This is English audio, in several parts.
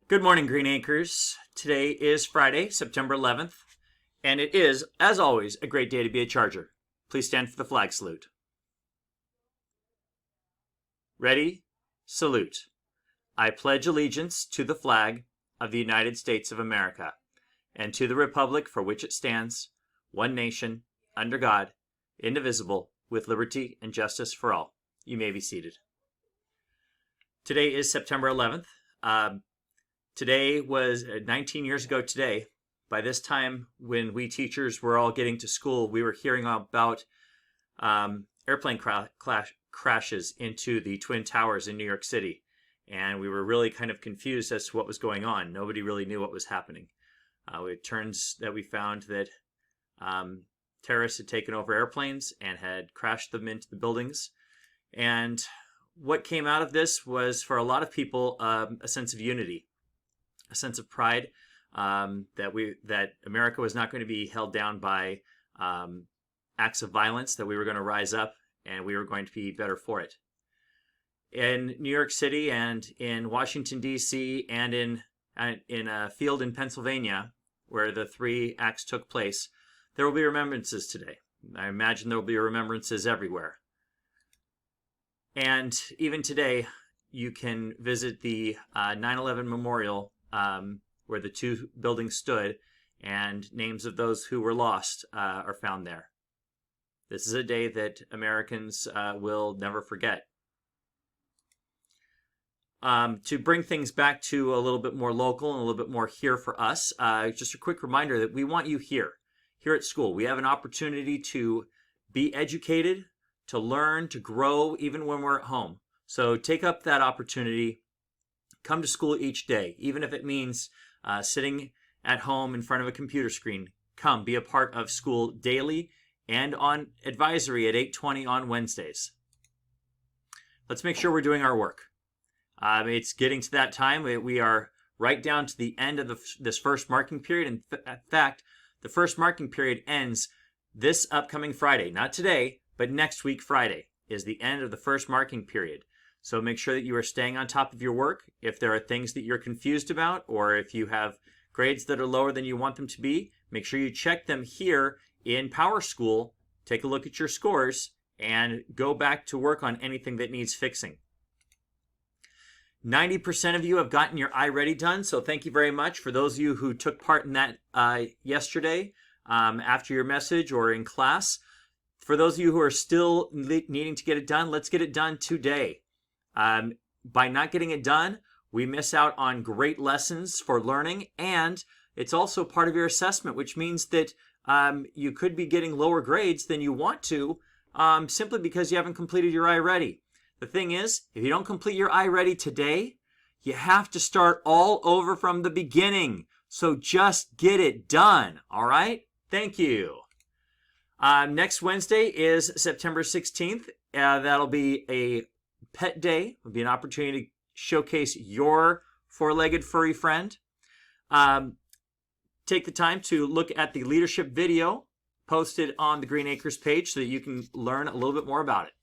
Good morning, Green Acres. Today is Friday, September 11th, and it is, as always, a great day to be a Charger. Please stand for the flag salute. Ready? Salute. I pledge allegiance to the flag of the United States of America and to the republic for which it stands, one nation, under God, indivisible, with liberty and justice for all. You may be seated. Today is September 11th. Today was 19 years ago today. By this time, when we teachers were all getting to school, we were hearing about airplane crashes into the Twin Towers in New York City. And we were really kind of confused as to what was going on. Nobody really knew what was happening. It turns that we found that terrorists had taken over airplanes and had crashed them into the buildings. And what came out of this was, for a lot of people, a sense of unity. A sense of pride that America was not going to be held down by acts of violence, that we were going to rise up and we were going to be better for it. In New York City and in Washington, D.C. and in a field in Pennsylvania where the three acts took place, there will be remembrances today. I imagine there will be remembrances everywhere. And even today, you can visit the 9/11 Memorial where the two buildings stood, and names of those who were lost are found there. This is a day that Americans will never forget. To bring things back to a little bit more local and a little bit more here for us, just a quick reminder that we want you here at school. We have an opportunity to be educated, to learn, to grow, even when we're at home. So take up that opportunity. Come to school each day, even if it means sitting at home in front of a computer screen. Come, be a part of school daily and on advisory at 8:20 on Wednesdays. Let's make sure we're doing our work. It's getting to that time. We are right down to the end of this first marking period. In fact, the first marking period ends this upcoming Friday. Not today, but next week Friday is the end of the first marking period. So make sure that you are staying on top of your work. If there are things that you're confused about, or if you have grades that are lower than you want them to be, make sure you check them here in Power School. Take a look at your scores and go back to work on anything that needs fixing. 90% of you have gotten your iReady done, so thank you very much. For those of you who took part in that yesterday after your message or in class, for those of you who are still needing to get it done, let's get it done today. By not getting it done, we miss out on great lessons for learning, and it's also part of your assessment, which means that you could be getting lower grades than you want to simply because you haven't completed your iReady. The thing is, if you don't complete your iReady today, you have to start all over from the beginning. So just get it done, all right? Thank you. Next Wednesday is September 16th. That'll be a Pet Day. Will be an opportunity to showcase your four-legged furry friend. Take the time to look at the leadership video posted on the Green Acres page so that you can learn a little bit more about it.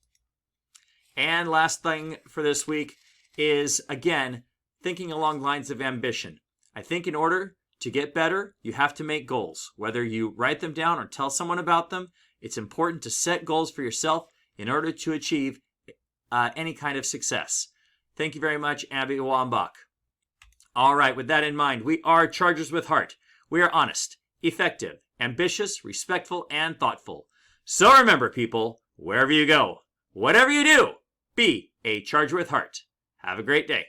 And last thing for this week is, again, thinking along lines of ambition. I think in order to get better, you have to make goals. Whether you write them down or tell someone about them, it's important to set goals for yourself in order to achieve any kind of success. Thank you very much, Abby Wambach. All right, with that in mind, we are Chargers with Heart. We are honest, effective, ambitious, respectful, and thoughtful. So remember, people, wherever you go, whatever you do, be a Charger with Heart. Have a great day.